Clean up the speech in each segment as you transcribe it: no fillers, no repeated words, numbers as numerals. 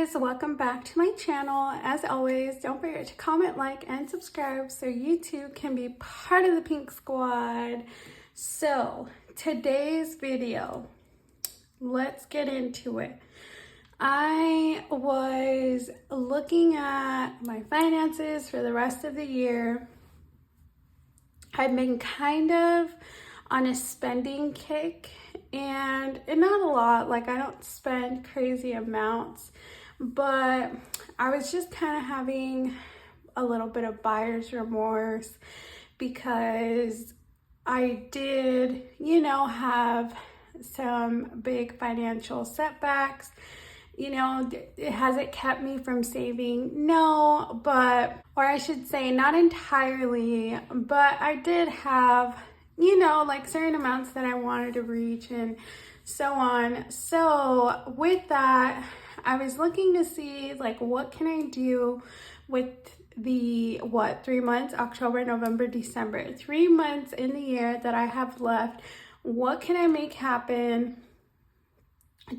guys, welcome back to my channel. As always, don't forget to comment, like, and subscribe so you too can be part of the Pink Squad. So today's video, let's get into it. I was looking at my finances for the rest of the year. I've been kind of on a spending kick, and not a lot, like I don't spend crazy amounts, but I was just kind of having a little bit of buyer's remorse because I did, have some big financial setbacks. Has it kept me from saving? No, or I should say not entirely, but I did have like certain amounts that I wanted to reach and so on. So with that, I was looking to see like what can I do with the 3 months, October, November, December, 3 months in the year that I have left. What can I make happen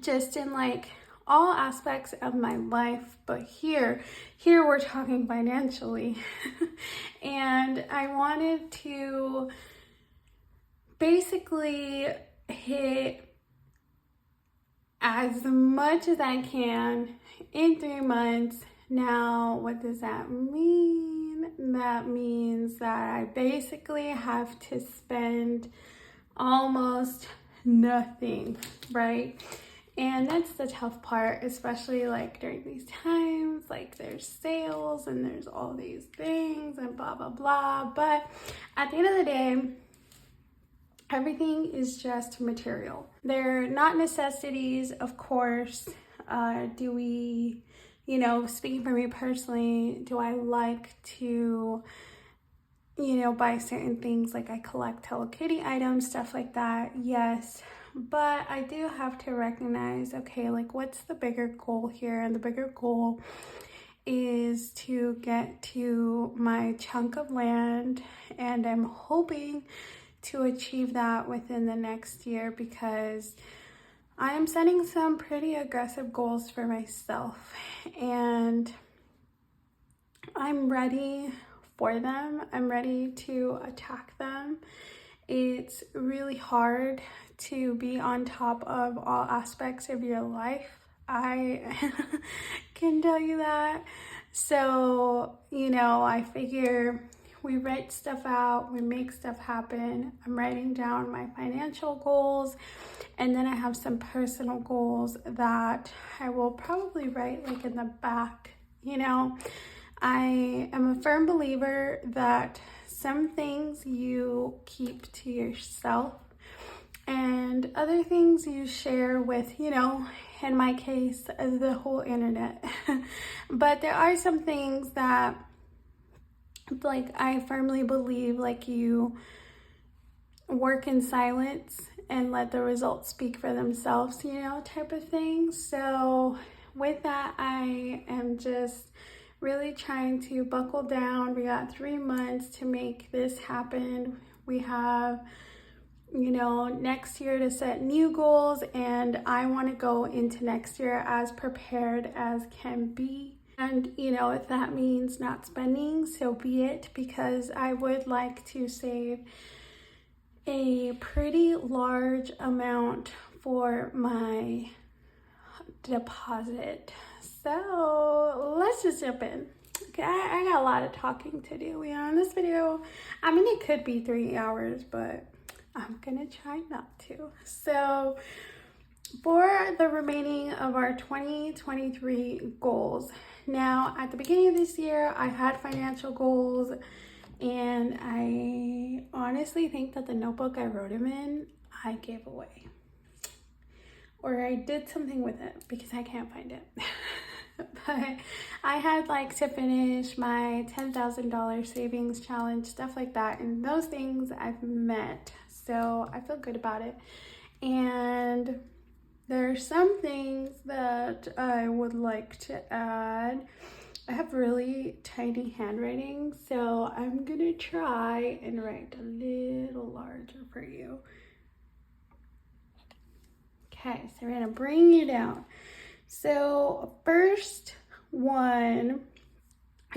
just in like all aspects of my life, but here we're talking financially. And I wanted to basically hit as much as I can in 3 months. Now, what does that mean? That means that I basically have to spend almost nothing, right? And that's the tough part, especially like during these times, like there's sales and there's all these things and blah, blah, blah. But at the end of the day, everything is just material. They're not necessities, of course. Speaking for me personally, do I like to, buy certain things? Like I collect Hello Kitty items, stuff like that. Yes. But I do have to recognize, okay, like what's the bigger goal here? And the bigger goal is to get to my chunk of land, and I'm hoping to achieve that within the next year because I am setting some pretty aggressive goals for myself, and I'm ready for them. I'm ready to attack them. It's really hard to be on top of all aspects of your life. I can tell you that. So, I figure we write stuff out, we make stuff happen. I'm writing down my financial goals, and then I have some personal goals that I will probably write like in the back. I am a firm believer that some things you keep to yourself and other things you share with, in my case, the whole internet. But there are some things that, like, I firmly believe, like, you work in silence and let the results speak for themselves, type of thing. So with that, I am just really trying to buckle down. We got 3 months to make this happen. We have, next year to set new goals, and I want to go into next year as prepared as can be. And, if that means not spending, so be it, because I would like to save a pretty large amount for my deposit. So let's just jump in. Okay, I got a lot of talking to do. In this video, it could be 3 hours, but I'm gonna try not to. So for the remaining of our 2023 goals, now at the beginning of this year, I had financial goals, and I honestly think that the notebook I wrote them in, I gave away. Or I did something with it because I can't find it. But I had like to finish my $10,000 savings challenge, stuff like that. And those things I've met. So I feel good about it. And there are some things that I would like to add. I have really tiny handwriting, so I'm gonna try and write a little larger for you. Okay, so we're gonna bring you down. So first one,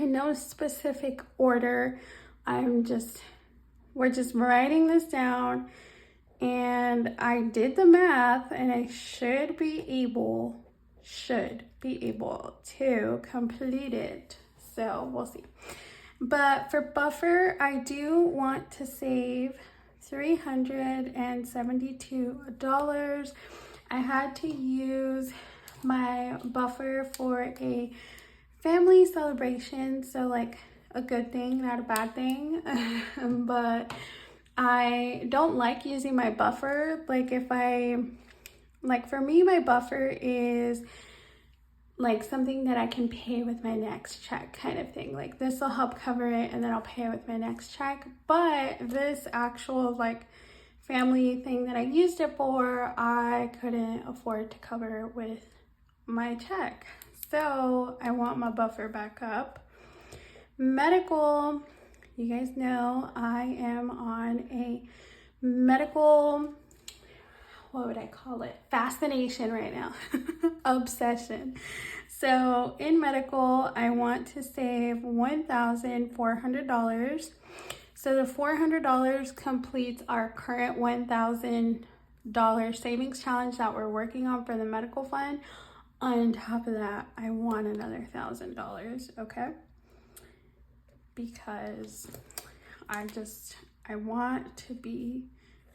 in no specific order, we're just writing this down, and I did the math, and I should be able to complete it. So we'll see. But for buffer, I do want to save $372. I had to use my buffer for a family celebration, so like a good thing, not a bad thing. But I don't like using my buffer. Like for me, my buffer is like something that I can pay with my next check kind of thing. Like this will help cover it, and then I'll pay it with my next check. But this actual like family thing that I used it for, I couldn't afford to cover with my check. So I want my buffer back up. Medical, you guys know I am on a medical, what would I call it? Fascination right now. Obsession. So in medical, I want to save $1,400. So the $400 completes our current $1,000 savings challenge that we're working on for the medical fund. On top of that, I want another $1,000, okay? Because I want to be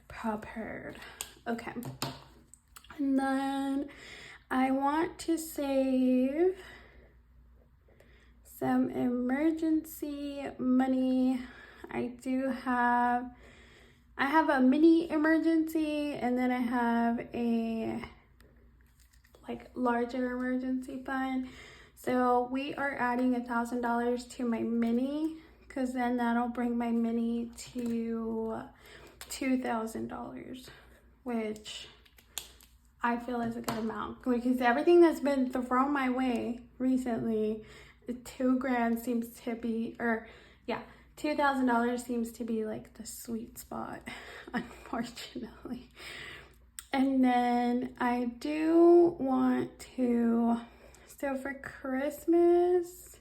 prepared. Okay. And then I want to save some emergency money. I have a mini emergency, and then I have a like larger emergency fund. So we are adding $1,000 to my mini, because then that'll bring my mini to $2,000, which I feel is a good amount, because everything that's been thrown my way recently, $2,000 seems to be, $2,000 seems to be like the sweet spot, unfortunately. And then I do want to, so for Christmas,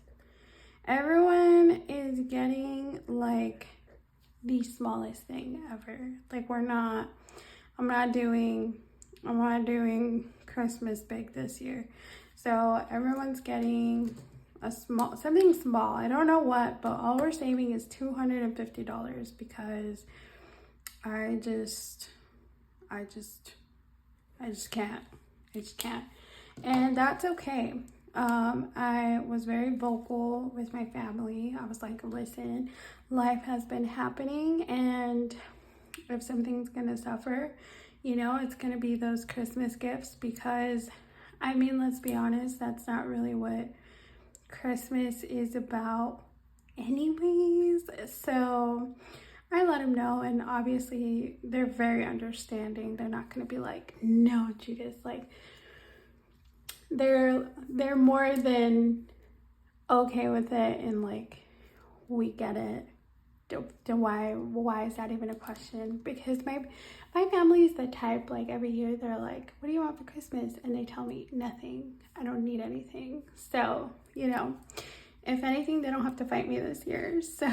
everyone is getting like the smallest thing ever. Like I'm not doing Christmas big this year. So everyone's getting something small. I don't know what, but all we're saving is $250, because I just can't. And that's okay. I was very vocal with my family. I was like, listen, life has been happening, and if something's gonna suffer, it's gonna be those Christmas gifts, because I mean, let's be honest, that's not really what Christmas is about anyways. So I let them know, and obviously they're very understanding. They're not gonna be like, no, Judith, like they're more than okay with it, and like, we get it. Why is that even a question? Because my family is the type, like every year they're like, what do you want for Christmas? And they tell me nothing. I don't need anything. So, if anything, they don't have to fight me this year. So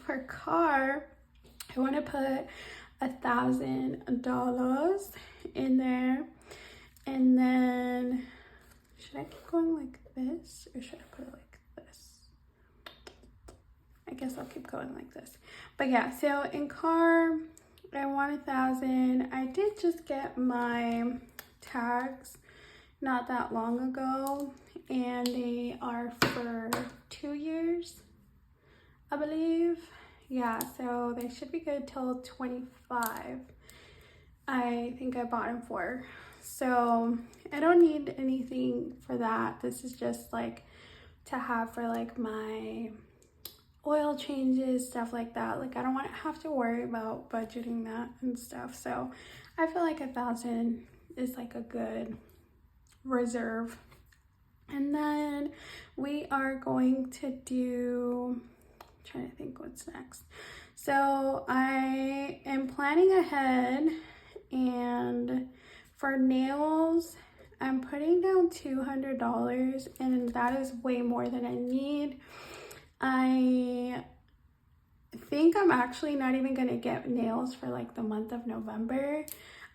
for car, I want to put $1,000 in there. And then, should I keep going like this, or should I put it like this? I guess I'll keep going like this. But yeah, so in car, I want 1,000. I did just get my tags not that long ago, and they are for 2 years, I believe. Yeah, so they should be good till 25. I think I bought them for. So I don't need anything for that. This is just like to have for like my oil changes, stuff like that. Like I don't want to have to worry about budgeting that and stuff. So I feel like 1,000 is like a good reserve. And then we are going to do, I'm trying to think what's next. So I am planning ahead, and for nails, I'm putting down $200, and that is way more than I need. I think I'm actually not even gonna get nails for like the month of November.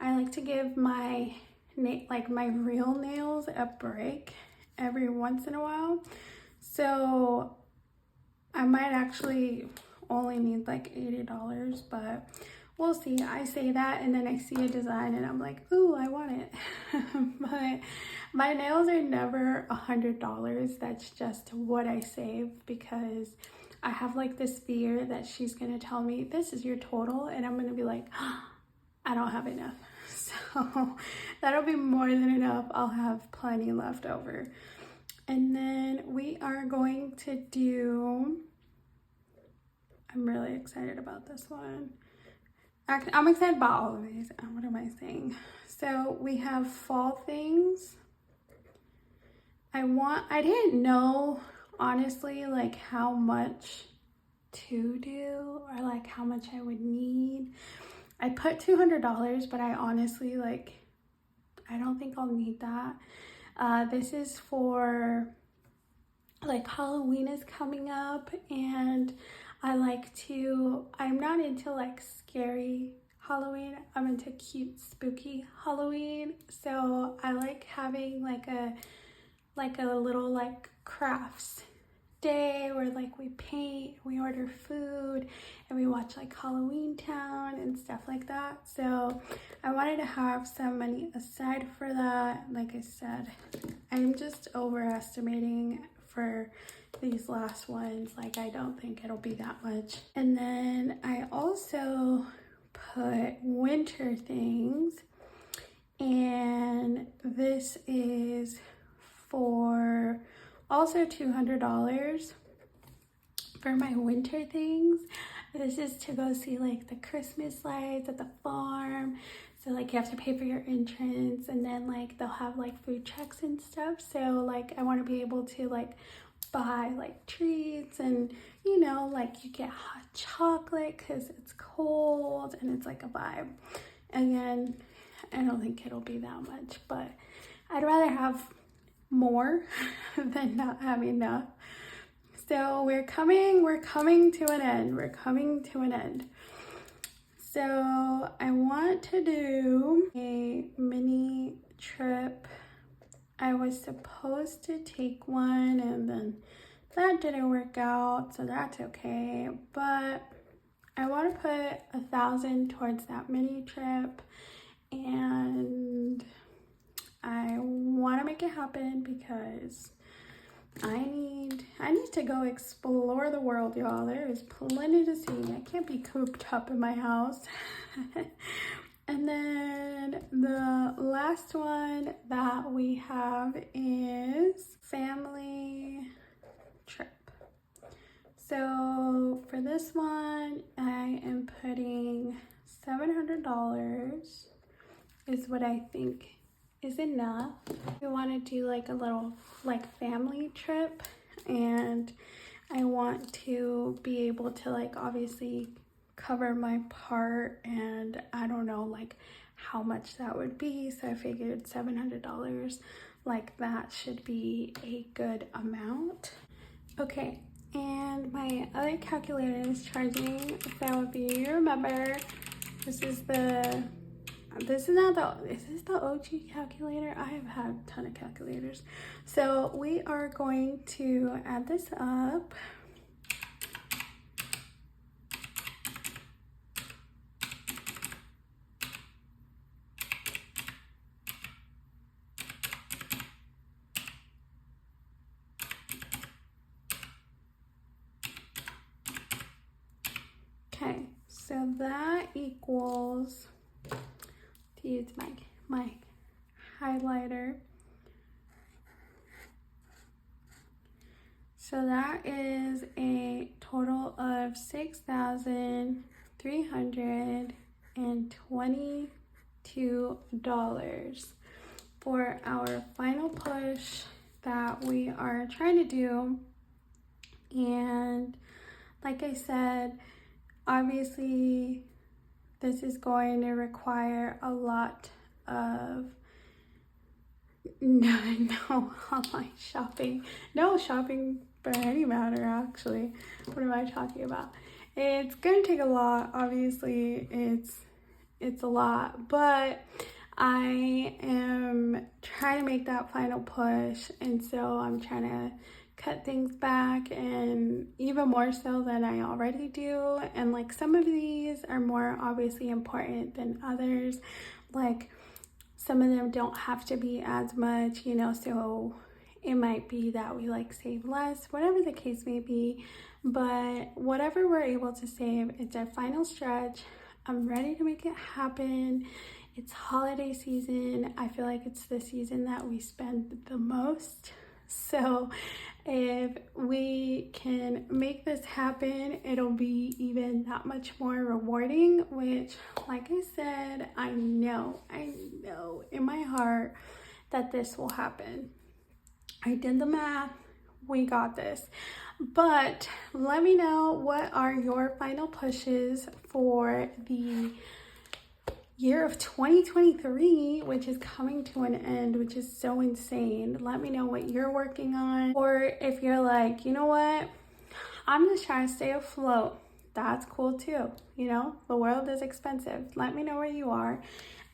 I like to give my my real nails a break every once in a while. So I might actually only need like $80, but we'll see. I say that and then I see a design and I'm like, ooh, I want it. But my nails are never $100. That's just what I save, because I have like this fear that she's gonna tell me this is your total, and I'm gonna be like, oh, I don't have enough. So that'll be more than enough. I'll have plenty left over. And then we are going to do, I'm really excited about this one. Actually, I'm excited about all of these. What am I saying? So we have fall things. I didn't know, honestly, like how much to do or like how much I would need. I put $200, but I honestly, like, I don't think I'll need that. This is for, like, Halloween is coming up, and I'm not into like scary Halloween. I'm into cute, spooky Halloween. So I like having like a little like crafts day where like we paint, we order food, and we watch like Halloween Town and stuff like that. So I wanted to have some money aside for that. Like I said, I'm just overestimating for these last ones. Like, I don't think it'll be that much. And then I also put winter things, and this is for also $200 for my winter things. This is to go see like the Christmas lights at the farm. So like you have to pay for your entrance, and then like they'll have like food trucks and stuff. So like I want to be able to like buy like treats, and you know, like you get hot chocolate because it's cold and it's like a vibe. Again, I don't think it'll be that much, but I'd rather have more than not have enough. So we're coming to an end. So I want to do a mini trip. I was supposed to take one, and then that didn't work out, so that's okay. But I want to put $1,000 towards that mini trip, and I want to make it happen because I need to go explore the world, y'all. There is plenty to see. I can't be cooped up in my house. And then the last one that we have is family trip. So for this one, I am putting $700 is what I think is enough. We want to do like a little like family trip, and I want to be able to like obviously cover my part, and I don't know like how much that would be, so I figured $700, like that should be a good amount. Okay, and my other calculator is charging. So if you remember, this is the OG calculator. I have had a ton of calculators. So we are going to add this up. Okay, so that equals, to use my highlighter. So that is a total of $6,322 for our final push that we are trying to do. And like I said, obviously this is going to require a lot of no online shopping. No shopping for any matter, actually. What am I talking about? It's gonna take a lot. Obviously, it's a lot, but I am trying to make that final push, and so I'm trying to cut things back, and even more so than I already do. And like some of these are more obviously important than others. Like some of them don't have to be as much, you know, so it might be that we like save less, whatever the case may be. But whatever we're able to save, it's our final stretch. I'm ready to make it happen. It's holiday season. I feel like it's the season that we spend the most. So if we can make this happen, it'll be even that much more rewarding, which, like I said, I know in my heart that this will happen. I did the math. We got this. But let me know, what are your final pushes for the year of 2023, which is coming to an end, which is so insane. Let me know what you're working on. Or if you're like, you know what, I'm just trying to stay afloat. That's cool too. You know, the world is expensive. Let me know where you are.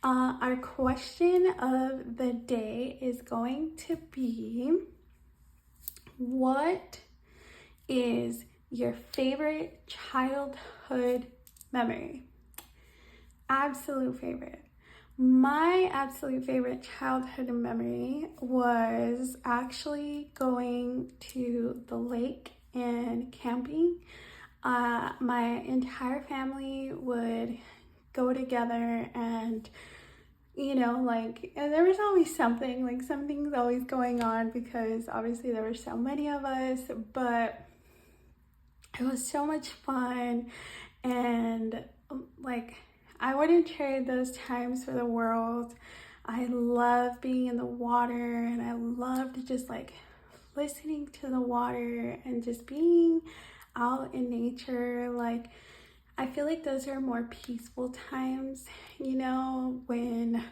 Our question of the day is going to be, what is your favorite childhood memory? Absolute favorite. My absolute favorite childhood memory was actually going to the lake and camping. My entire family would go together, and you know, like, and there was always something, like something's always going on because obviously there were so many of us, but it was so much fun. And like, I wouldn't trade those times for the world. I love being in the water, and I loved just like listening to the water and just being out in nature. Like, I feel like those are more peaceful times, you know, when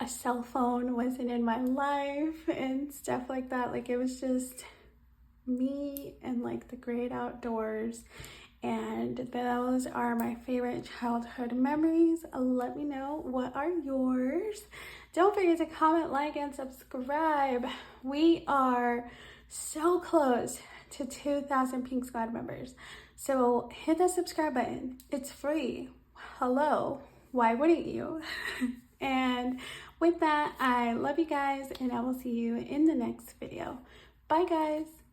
a cell phone wasn't in my life and stuff like that. Like, it was just me and like the great outdoors. And those are my favorite childhood memories. Let me know, what are yours? Don't forget to comment, like, and subscribe. We are so close to 2,000 Pink Squad members. So hit that subscribe button. It's free. Hello. Why wouldn't you? And with that, I love you guys, and I will see you in the next video. Bye, guys.